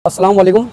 अस्सलाम वालेकुम।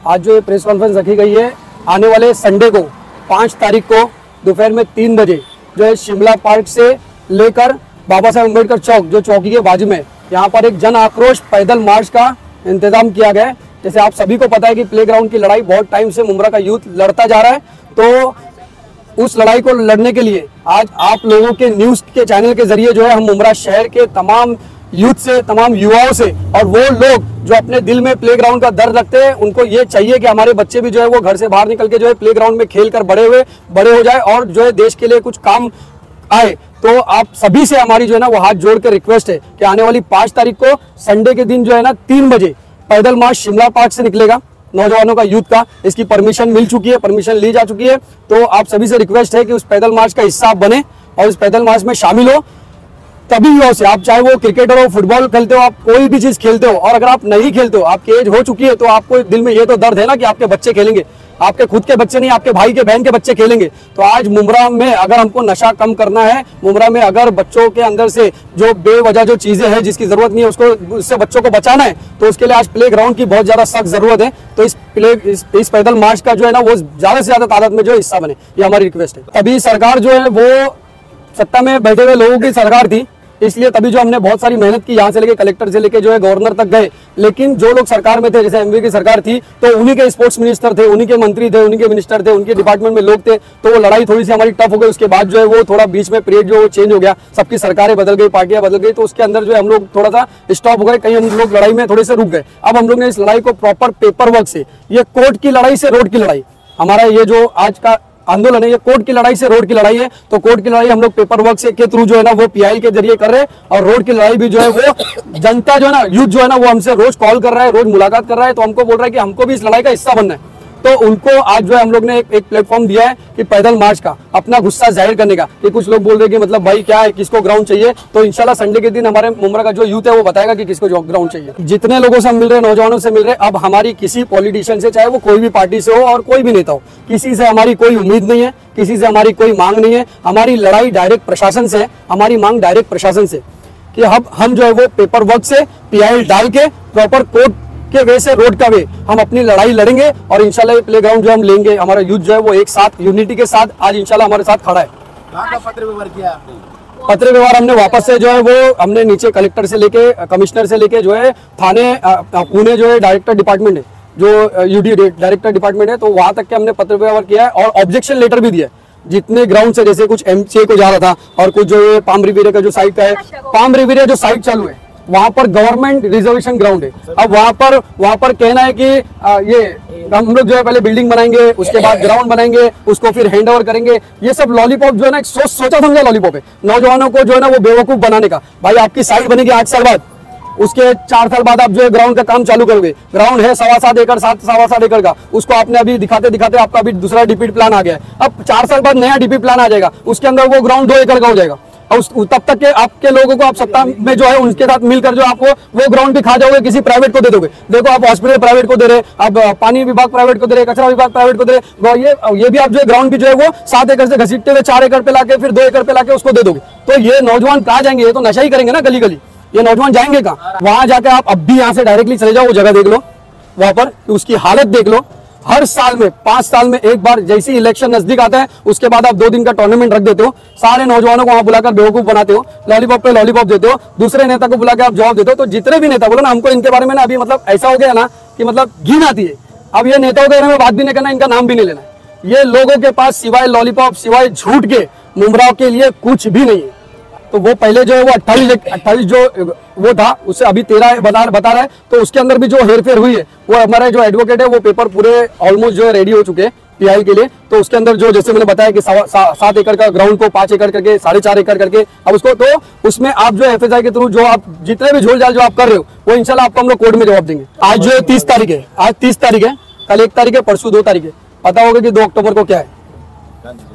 आज जो प्रेस कॉन्फ्रेंस रखी गई है, आने वाले संडे को 5 तारीख को दोपहर में 3 बजे जो है शिमला पार्क से लेकर बाबा साहब अम्बेडकर चौक, जो चौकी के बाजू में, यहाँ पर एक जन आक्रोश पैदल मार्च का इंतजाम किया गया है। जैसे आप सभी को पता है कि प्लेग्राउंड की लड़ाई बहुत टाइम से मुमरा का यूथ लड़ता जा रहा है, तो उस लड़ाई को लड़ने के लिए आज आप लोगों के न्यूज़ के चैनल के जरिए जो है हम मुमरा शहर के तमाम यूथ से, तमाम युवाओं से, और वो लोग जो अपने दिल में प्लेग्राउंड का दर्द रखते हैं, उनको ये चाहिए कि हमारे बच्चे भी जो है वो घर से बाहर निकल के जो है प्लेग्राउंड में खेल कर बड़े हो जाए और जो है देश के लिए कुछ काम आए। तो आप सभी से हमारी जो है ना वो हाथ जोड़ के रिक्वेस्ट है कि आने वाली 5 तारीख को संडे के दिन जो है ना 3 बजे पैदल मार्च शिमला पार्क से निकलेगा नौजवानों का, यूथ का। इसकी परमिशन मिल चुकी है, परमिशन ली जा चुकी है। तो आप सभी से रिक्वेस्ट है कि उस पैदल मार्च का हिस्सा बने और उस पैदल मार्च में शामिल हो। तभी युवाओं से, आप चाहे वो क्रिकेटर हो, फुटबॉल खेलते हो, आप कोई भी चीज खेलते हो, और अगर आप नहीं खेलते हो, आपकी एज हो चुकी है, तो आपको दिल में ये तो दर्द है ना कि आपके बच्चे खेलेंगे। आपके खुद के बच्चे नहीं, आपके भाई के बहन के बच्चे खेलेंगे। तो आज मुमरा में अगर हमको नशा कम करना है, मुमरा में अगर बच्चों के अंदर से जो बेवजह जो चीजें हैं जिसकी जरूरत नहीं है उसको, उससे बच्चों को बचाना है, तो उसके लिए आज प्ले ग्राउंड की बहुत ज्यादा सख्त जरूरत है। तो इस पैदल मार्च का जो है ना वो ज्यादा से ज्यादा तादाद में जो हिस्सा बने, ये हमारी रिक्वेस्ट है। अभी सरकार जो है वो सत्ता में बैठे हुए लोगों की सरकार थी, इसलिए तभी जो हमने बहुत सारी मेहनत की, यहाँ से लेके कलेक्टर से लेके जो है गवर्नर तक गए। लेकिन जो लोग सरकार में थे, जैसे एमपी की सरकार थी, तो उन्हीं के स्पोर्ट्स मिनिस्टर थे, उन्हीं के मंत्री थे, उन्हीं के मिनिस्टर थे, उनके डिपार्टमेंट में लोग थे। तो वो लड़ाई थोड़ी सी हमारी टफ हो गई। उसके बाद जो है वो थोड़ा बीच में पीरियड जो चेंज हो गया, सबकी सरकारें बदल गई, पार्टियां बदल गई, तो उसके अंदर जो है हम लोग थोड़ा सा स्टॉप हो गए, कहीं हम लोग लड़ाई में थोड़े से रुक गए। अब हम लोग ने इस लड़ाई को प्रॉपर पेपर वर्क से, ये कोर्ट की लड़ाई से रोड की लड़ाई, हमारा ये जो आज का आंदोलन है ये कोर्ट की लड़ाई से रोड की लड़ाई है। तो कोर्ट की लड़ाई हम लोग पेपर वर्क से के थ्रू जो है ना वो पीआई के जरिए कर रहे हैं, और रोड की लड़ाई भी जो है वो जनता जो है ना, यूथ जो है ना वो हमसे रोज कॉल कर रहा है, रोज मुलाकात कर रहा है। तो हमको बोल रहा है कि हमको भी इस लड़ाई का हिस्सा बनना है। तो उनको आज जो है हम लोग ने एक प्लेटफॉर्म दिया है कि पैदल मार्च का, अपना गुस्सा जाहिर करने का। कि कुछ लोग बोल रहे हैं कि मतलब भाई क्या है, किसको ग्राउंड चाहिए, तो इंशाल्लाह संडे के दिन हमारे मुमरा का जो यूथ है वो बताएगा कि किसको ग्राउंड चाहिए। जितने लोगों से हम मिल रहे हैं, नौजवानों से मिल रहे हैं, अब हमारी किसी पॉलिटिशियन से, चाहे वो कोई भी पार्टी से हो और कोई भी नेता हो, किसी से हमारी कोई उम्मीद नहीं है, किसी से हमारी कोई मांग नहीं है। हमारी लड़ाई डायरेक्ट प्रशासन से है, हमारी मांग डायरेक्ट प्रशासन से कि हम जो है वो पेपर वर्क से पीआई डाल के प्रॉपर कोर्ट के वे से, रोड का वे, हम अपनी लड़ाई लड़ेंगे और इंशाल्लाह ये प्लेग्राउंड जो हम लेंगे, हमारा यूथ जो है वो एक साथ यूनिटी के साथ आज इंशाल्लाह हमारे साथ खड़ा है। पत्र व्यवहार किया आपने? पत्र व्यवहार हमने वापस से जो है वो हमने नीचे कलेक्टर से लेके, कमिश्नर से लेके जो है थाने, पुणे जो है डायरेक्टर डिपार्टमेंट है, जो यूडी डायरेक्टर डिपार्टमेंट है, तो वहां तक के हमने पत्र व्यवहार किया है और ऑब्जेक्शन लेटर भी दिया है। जितने ग्राउंड से, जैसे कुछ एमसीए को जा रहा था और कुछ जो पाम रिवियर का जो साइट का है, पाम रिवियर जो साइट चालू है वहां पर गवर्नमेंट रिजर्वेशन ग्राउंड है। अब वहां पर कहना है कि ये हम लोग जो है पहले बिल्डिंग बनाएंगे, उसके बाद ग्राउंड बनाएंगे, उसको फिर हैंड ओवर करेंगे। ये सब लॉलीपॉप जो है ना एक सोचा समझा लॉलीपॉप है, नौजवानों को जो है ना वो बेवकूफ बनाने का। भाई आपकी साइट बनेगी 8 साल बाद, उसके 4 साल बाद आप जो है ग्राउंड का काम चालू करोगे। ग्राउंड है 7.25 एकड़, 7.25 एकड़ का, उसको आपने अभी दिखाते दिखाते आपका अभी दूसरा डीपी प्लान आ गया है। अब 4 साल बाद नया डीपी प्लान आ जाएगा, उसके अंदर वो ग्राउंड 2 एकड़ का हो जाएगा। और तब तक के आपके लोगों को, आप सत्ता में जो है उनके साथ मिलकर जो आपको वो ग्राउंड भी खा जाओगे, किसी प्राइवेट को दे दोगे। देखो आप हॉस्पिटल प्राइवेट को दे रहे, आप पानी विभाग प्राइवेट को दे रहे, कचरा विभाग प्राइवेट को दे रहे। ये भी आप जो है ग्राउंड भी जो है वो 7 एकड़ से घसीटते हुए 4 एकड़ पे लाके फिर 2 एकड़ पे लाके उसको दे दोगे। तो ये नौजवान कहाँ जाएंगे? ये तो नशा ही करेंगे ना गली गली। ये नौजवान जाएंगे कहाँ? वहां जाकर आप अब भी यहाँ से डायरेक्टली चले जाओ, वो जगह देख लो, वहां पर उसकी हालत देख लो। हर साल में 5 साल में एक बार जैसे इलेक्शन नजदीक आता है, उसके बाद आप 2 दिन का टूर्नामेंट रख देते हो, सारे नौजवानों को वहां बुलाकर बेवकूफ बनाते हो, लॉलीपॉप पे लॉलीपॉप देते हो, दूसरे नेता को बुला के आप जवाब देते हो। तो जितने भी नेता बोलो ना, हमको इनके बारे में ना अभी मतलब ऐसा हो गया ना कि मतलब घिन आती है। अब ये नेताओं के बारे में बात भी नहीं करना, इनका नाम भी नहीं लेना। ये लोगों के पास सिवाय लॉलीपॉप, सिवाय झूठ के मुमरा के लिए कुछ भी नहीं है। तो वो पहले जो है वो 28 जो वो था, उससे अभी 13 बता रहा है। तो उसके अंदर भी जो हेरफेर हुई है, वो हमारे जो एडवोकेट है वो पेपर पूरे ऑलमोस्ट जो है रेडी हो चुके हैं पीआई के लिए। तो उसके अंदर जो, जैसे मैंने बताया कि 7 एकड़ का ग्राउंड को 5 एकड़ करके, 4.5 एकड़ करके, अब उसको, तो उसमें आप जो एफएसआई के थ्रू जो आप जितने भी झोल झाल जो आप कर रहे हो, वो इंशाल्लाह आपको हम लोग कोर्ट में जवाब देंगे। आज जो है 30 तारीख है, आज 30 तारीख है, कल 1 तारीख है, परसों 2 तारीख है। पता होगा कि 2 अक्टूबर को क्या है।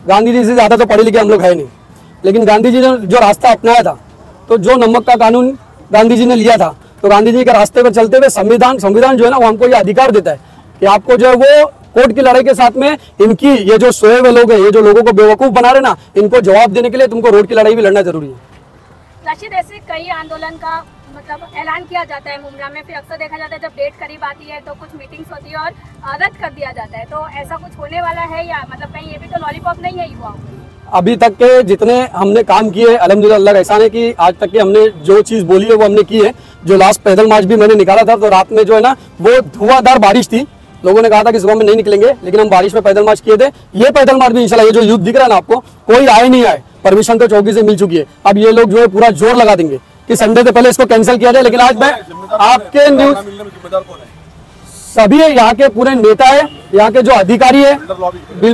गांधी जी से ज्यादा तो पढ़े लिखे हम लोग है नहीं, लेकिन गांधी जी ने जो रास्ता अपनाया था, तो जो नमक का कानून गांधी जी ने लिया था, तो गांधी जी के रास्ते पर चलते हुए संविधान जो है ना वो हमको ये अधिकार देता है कि आपको जो है वो कोर्ट की लड़ाई के साथ में इनकी ये जो सोए हुए लोग हैं, ये जो लोगों को बेवकूफ बना रहे ना, इनको जवाब देने के लिए तुमको रोड की लड़ाई भी लड़ना जरूरी है। राशिद, ऐसे कई आंदोलन का मतलब ऐलान किया जाता है मुमरा में, फिर अक्सर देखा जाता है जब डेट करीब आती है तो कुछ मीटिंग्स होती है और रद्द कर दिया जाता है, तो ऐसा कुछ होने वाला है या मतलब कहीं ये भी तो लॉलीपॉप नहीं है युवाओं को? अभी तक के जितने हमने काम किए अल्हम्दुलिल्लाह अल्लाह का एहसान है कि आज तक के हमने जो चीज़ बोली है वो हमने की है। जो लास्ट पैदल मार्च भी मैंने निकाला था तो रात में जो है ना वो धुआंधार बारिश थी, लोगों ने कहा था कि सुबह में नहीं निकलेंगे, लेकिन हम बारिश में पैदल मार्च किए थे। ये पैदल मार्च भी इंशाल्लाह, ये जो युद्ध दिख रहा है ना आपको, कोई आए नहीं आए, परमिशन तो चौकी से मिल चुकी है। अब ये लोग जो है पूरा जोर लगा देंगे कि संडे से पहले इसको कैंसिल किया जाए। लेकिन आज मैं आपके न्यूज सभी है, यहाँ के पूरे नेता है, यहाँ के जो अधिकारी है,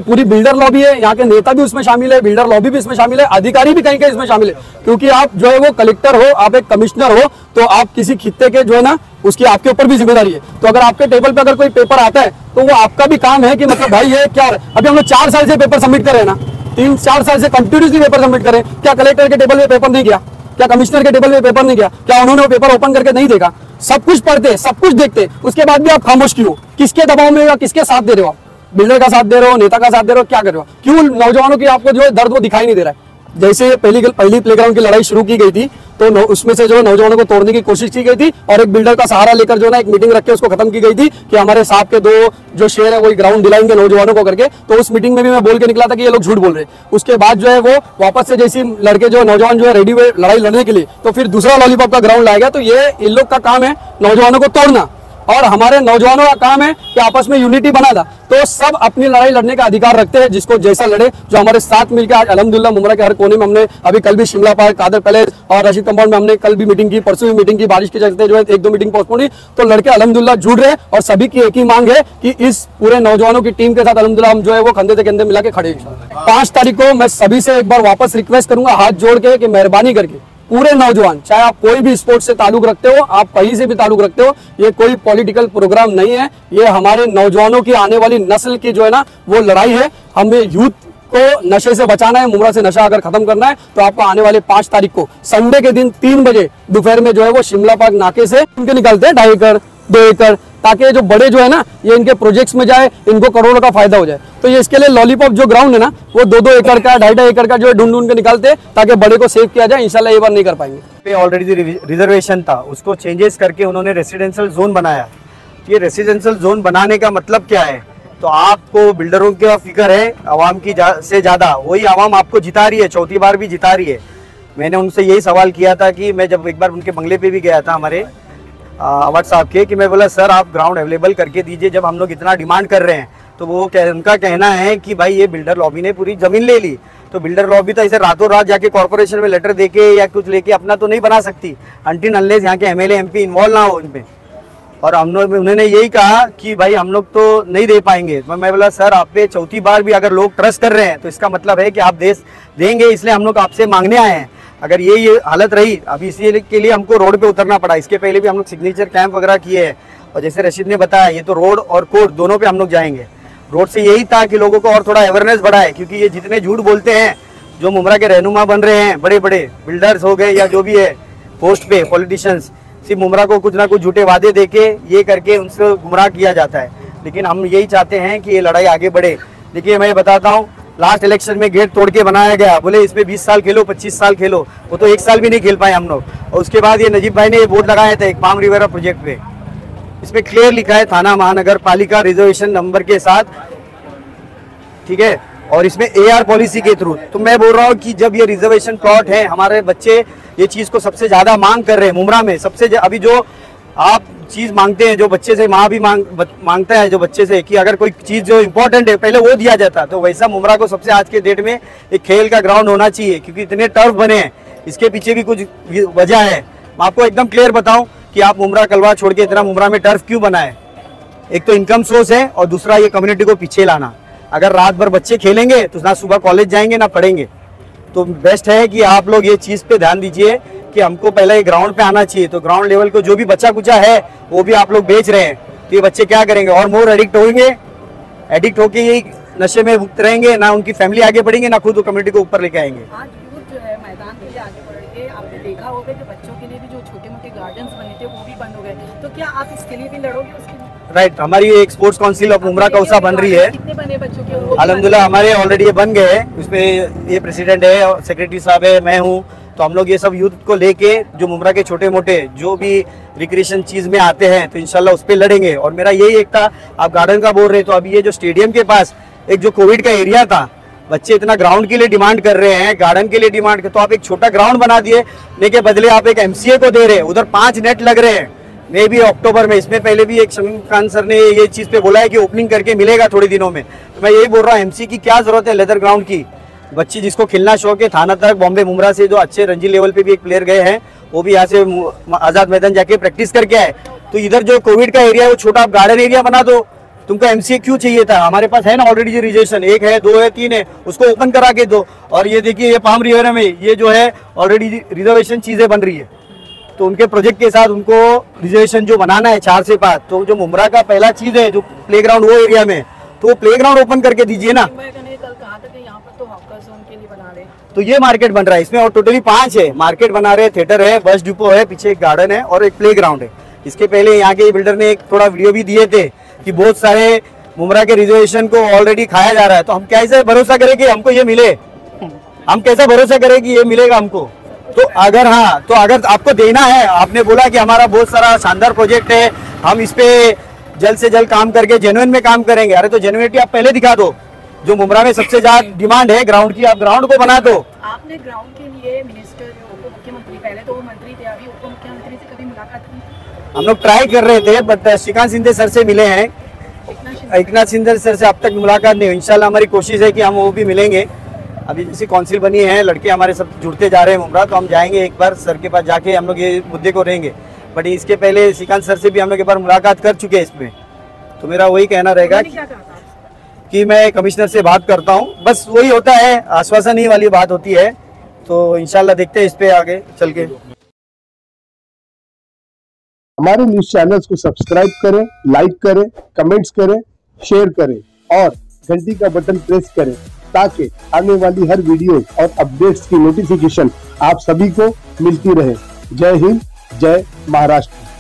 पूरी बिल्डर लॉबी है, यहाँ के नेता भी उसमें शामिल है, बिल्डर लॉबी भी इसमें शामिल है, अधिकारी भी कहीं कहीं इसमें शामिल है। क्योंकि आप जो है वो कलेक्टर हो, आप एक कमिश्नर हो, तो आप किसी खित्ते के जो है ना उसकी आपके ऊपर भी जिम्मेदारी है। तो अगर आपके टेबल पे अगर कोई पेपर आता है तो वो आपका भी काम है कि मतलब भाई ये क्या, अभी हम लोग 4 साल से पेपर सबमिट कर रहे हैं ना, 3-4 साल से कंटिन्यूसली पेपर सबमिट करें। क्या कलेक्टर के टेबल पे पेपर नहीं गया? क्या कमिश्नर के टेबल पे पेपर नहीं गया? क्या उन्होंने वो पेपर ओपन करके नहीं देखा? सब कुछ पढ़ते, सब कुछ देखते, उसके बाद भी आप खामोश क्यों? किसके दबाव में या किसके साथ दे रहे हो आप? बिल्डर का साथ दे रहे हो, नेता का साथ दे रहे हो, क्या कर रहे हो? क्यों नौजवानों की आपको जो है दर्द वो दिखाई नहीं दे रहा है? जैसे पहली प्लेग्राउंड की लड़ाई शुरू की गई थी तो उसमें से जो है नौजवानों को तोड़ने की कोशिश की गई थी और एक बिल्डर का सहारा लेकर जो है ना एक मीटिंग रख के उसको खत्म की गई थी कि हमारे साहब के 2 जो शेर है वही ग्राउंड दिलाएंगे नौजवानों को करके। तो उस मीटिंग में भी मैं बोल के निकला था कि ये लोग झूठ बोल रहे हैं। उसके बाद जो है वो वापस से जैसी लड़के जो नौजवान जो है रेडी हुए लड़ाई लड़ने के लिए, तो फिर दूसरा लॉलीपॉप का ग्राउंड लाएगा। तो ये इन लोग का काम है नौजवानों को तोड़ना, और हमारे नौजवानों का काम है कि आपस में यूनिटी बना था। तो सब अपनी लड़ाई लड़ने का अधिकार रखते हैं, जिसको जैसा लड़े। जो हमारे साथ मिलकर आज अल्हम्दुलिल्लाह मुमरा के हर कोने में हमने अभी कल भी शिमला पार्क, कादर पैलेस और रशीद कंपाउंड में हमने कल भी मीटिंग की, परसों भी मीटिंग की। बारिश के चलते जो है 1-2 मीटिंग पोस्टपोन हुई, तो लड़के अल्हम्दुलिल्लाह जुड़ रहे हैं और सभी की एक ही मांग है कि इस पूरे नौजवानों की टीम के साथ अल्हम्दुलिल्लाह हम जो है वो कंधे से कंधे मिला के खड़े हैं। 5 तारीख को मैं सभी से एक बार वापस रिक्वेस्ट करूंगा हाथ जोड़ के कि मेहरबानी करके पूरे नौजवान, चाहे आप कोई भी स्पोर्ट्स से ताल्लुक रखते हो, आप कहीं से भी ताल्लुक रखते हो, ये कोई पॉलिटिकल प्रोग्राम नहीं है, ये हमारे नौजवानों की आने वाली नस्ल की जो है ना वो लड़ाई है। हमें यूथ को नशे से बचाना है, मुमरा से नशा अगर खत्म करना है तो आपको आने वाले 5 तारीख को संडे के दिन 3 बजे दोपहर में जो है वो शिमला पार्क नाके से उनके निकलते हैं 2.5 एकड़ 2 एकड़, ताकि जो बड़े जो है ना ये इनके प्रोजेक्ट्स में जाए, इनको करोड़ों का फायदा हो जाए। तो ये इसके लिए लॉलीपॉप जो ग्राउंड है ना वो 2-2 एकड़ का 2.5 एकड़ का जो है ढूंढ के निकालते ताकि बड़े को सेव किया जाए। इंशाल्लाह ये बार नहीं कर पाएंगे। ऑलरेडी रिजर्वेशन था, उसको चेंजेस करके उन्होंने रेसिडेंशियल जोन बनाया। ये रेसिडेंशियल जोन बनाने का मतलब क्या है? तो आपको बिल्डरों का फिक्र है आवाम की से ज़्यादा, वही आवाम आपको जिता रही है, चौथी बार भी जिता रही है। मैंने उनसे यही सवाल किया था कि मैं जब एक बार उनके बंगले पे भी गया था हमारे अवार्ड साहब के, कि मैं बोला सर आप ग्राउंड अवेलेबल करके दीजिए जब हम लोग इतना डिमांड कर रहे हैं। तो वो उनका कहना है कि भाई ये बिल्डर लॉबी ने पूरी ज़मीन ले ली, तो बिल्डर लॉबी तो ऐसे रातों रात जाके कॉर्पोरेशन में लेटर देके या कुछ लेके अपना तो नहीं बना सकती, अनटिल अनलेस यहाँ के एमएलए एमपी इन्वॉल्व ना हो इनमें। और हम लोग उन्होंने यही कहा कि भाई हम लोग तो नहीं दे पाएंगे। तो मैं बोला सर आप पे चौथी बार भी अगर लोग ट्रस्ट कर रहे हैं तो इसका मतलब है कि आप देंगे, इसलिए हम लोग आपसे मांगने आए हैं। अगर ये हालत रही, अभी इसी के लिए हमको रोड पे उतरना पड़ा। इसके पहले भी हम लोग सिग्नेचर कैंप वगैरह किए हैं, और जैसे रशीद ने बताया ये तो रोड और कोर्ट दोनों पे हम लोग जाएंगे। रोड से यही था कि लोगों को और थोड़ा अवेयरनेस बढ़ाए, क्योंकि ये जितने झूठ बोलते हैं, जो मुमरा के रहनुमा बन रहे हैं, बड़े बड़े बिल्डर्स हो गए या जो भी है पोस्ट पे पॉलिटिशियंस, सिर्फ मुमरा को कुछ ना कुछ झूठे वादे देके ये करके उनसे गुमराह किया जाता है। लेकिन हम यही चाहते हैं कि ये लड़ाई आगे बढ़े। देखिए मैं बताता हूँ, लास्ट इलेक्शन में गेट तोड़ के बनाया गया, बोले इसमें 20 साल खेलो 25 साल खेलो, वो तो 1 साल भी नहीं खेल पाए हम लोग। और उसके बाद ये नजीब भाई ने ये बोर्ड लगाया था एक पाम रिवेरा प्रोजेक्ट पे, इसमें क्लियर लिखा है थाना महानगर पालिका रिजर्वेशन नंबर के साथ, ठीक है, और इसमें AR पॉलिसी के थ्रू। तो मैं बोल रहा हूँ कि जब ये रिजर्वेशन प्लॉट है, हमारे बच्चे ये चीज़ को सबसे ज़्यादा मांग कर रहे हैं मुमरा में। सबसे अभी जो आप चीज़ मांगते हैं, जो बच्चे से माँ भी मांगता है जो बच्चे से, कि अगर कोई चीज़ जो इम्पोर्टेंट है पहले वो दिया जाता, तो वैसा मुमरा को सबसे आज के डेट में एक खेल का ग्राउंड होना चाहिए, क्योंकि इतने टर्फ बने हैं, इसके पीछे भी कुछ वजह है। मैं आपको एकदम क्लियर बताऊं कि आप मुमरा कलवा छोड़ के इतना मुमरा में टर्फ क्यों बनाए? एक तो इनकम सोर्स है, और दूसरा ये कम्युनिटी को पीछे लाना। अगर रात भर बच्चे खेलेंगे तो ना सुबह कॉलेज जाएंगे ना पढ़ेंगे। तो बेस्ट है कि आप लोग ये चीज़ पे ध्यान दीजिए कि हमको पहले ये ग्राउंड पे आना चाहिए। तो ग्राउंड लेवल को जो भी बच्चा कुचा है वो भी आप लोग बेच रहे हैं, तो ये बच्चे क्या करेंगे? और मोर एडिक्ट होंगे, एडिक्ट होके यही नशे में भुगत रहेंगे, ना उनकी फैमिली आगे बढ़ेंगे, ना खुद कम्युनिटी को ऊपर लेके आएंगे। आज यूथ जो है मैदान के लिए आगे बढ़ रही है। आपने देखा होगा कि बच्चों के लिए भी जो छोटे मोटे गार्डन्स बने थे वो भी बंद हो गए, तो क्या आप इसके लिए भी लड़ोगे? उसके लिए राइट, हमारी एक sports council of Mumbra Kausa बन रही है। कितने बने बच्चों के? अल्हम्दुलिल्लाह हमारे ऑलरेडी ये बन गए हैं। उसमें ये प्रेसिडेंट है, सेक्रेटरी साहब है, मैं हूँ, तो हम लोग ये सब यूथ को लेके जो मुमरा के छोटे मोटे जो भी रिक्रिएशन चीज में आते हैं तो इंशाल्लाह उस पर लड़ेंगे। और मेरा यही एक था, आप गार्डन का बोल रहे तो अभी ये जो स्टेडियम के पास एक जो कोविड का एरिया था, बच्चे इतना ग्राउंड के लिए डिमांड कर रहे हैं, गार्डन के लिए डिमांड कर, तो आप एक छोटा ग्राउंड बना दिए, के बदले आप एक MCA को दे रहे हैं, उधर 5 नेट लग रहे हैं, मे भी अक्टूबर में। इसमें पहले भी एक शमीम खान सर ने ये चीज पे बोला है कि ओपनिंग करके मिलेगा थोड़े दिनों में। तो मैं यही बोल रहा हूँ MCA की क्या जरूरत है लेदर ग्राउंड की। बच्चे जिसको खेलना शौक है, थाना तक बॉम्बे मुमरा से जो अच्छे रणजी लेवल पे भी एक प्लेयर गए हैं, वो भी यहाँ से आजाद मैदान जाके प्रैक्टिस करके आए। तो इधर जो कोविड का एरिया है वो छोटा आप गार्डन एरिया बना दो, तुमको MCA क्यों चाहिए था? हमारे पास है ना ऑलरेडी जो रिजर्वेशन, 1 है 2 है 3 है, उसको ओपन करा के दो। और ये देखिए ये पाम रिवर में ये जो है ऑलरेडी रिजर्वेशन चीजें बन रही है, तो उनके प्रोजेक्ट के साथ उनको रिजर्वेशन जो बनाना है 4 से 5, तो जो मुमरा का पहला चीज है जो प्लेग्राउंड वो एरिया में, तो वो प्लेग्राउंड ओपन करके दीजिए ना। तो ये मार्केट बन रहा है, इसमें और टोटली 5 है, मार्केट बना रहे, थिएटर है, बस डिपो है, पीछे एक गार्डन है और एक प्लेग्राउंड है। इसके पहले यहाँ के बिल्डर ने एक थोड़ा वीडियो भी दिए थे कि बहुत सारे मुमरा के रिजर्वेशन को ऑलरेडी खाया जा रहा है। तो हम कैसे भरोसा करें कि हमको ये मिले? हम कैसा भरोसा करें कि ये मिलेगा हमको? तो अगर तो अगर आपको देना है, आपने बोला कि हमारा बहुत सारा शानदार प्रोजेक्ट है, हम इस पे जल्द से जल्द काम करके जेन्युइन में काम करेंगे। अरे तो जेन्युइनिटी आप पहले दिखा दो। जो मुमरा में सबसे ज्यादा डिमांड है ग्राउंड की, आप ग्राउंड को बना दो। आपने ग्राउंड के लिए मिनिस्टर उप मुख्यमंत्री, पहले तो वो मंत्री थे, अभी उप मुख्यमंत्री से कभी मुलाकात की? हम लोग ट्राई कर रहे थे, बट श्रीकांत शिंदे सर से मिले हैं। एकनाथ शिंदे सर से अब तक मुलाकात नहीं हुई। इंशाल्लाह हमारी कोशिश है कि हम वो भी मिलेंगे। अभी जैसे काउंसिल बनी है, लड़के हमारे सब जुड़ते जा रहे हैं मुमरा, तो हम जाएंगे एक बार सर के पास, जाके हम लोग ये मुद्दे को रहेंगे। बट इसके पहले श्रीकांत सर से भी हम लोग एक बार मुलाकात कर चुके हैं इसमें। तो मेरा वही कहना रहेगा कि मैं कमिश्नर से बात करता हूँ, बस वही होता है, आश्वासन ही वाली बात होती है। तो इंशाल्लाह देखते हैं इस पे आगे चल के। हमारे न्यूज चैनल्स को सब्सक्राइब करें, लाइक करें, कमेंट्स करें, शेयर करें और घंटी का बटन प्रेस करें, ताकि आने वाली हर वीडियो और अपडेट्स की नोटिफिकेशन आप सभी को मिलती रहे। जय हिंद, जय महाराष्ट्र।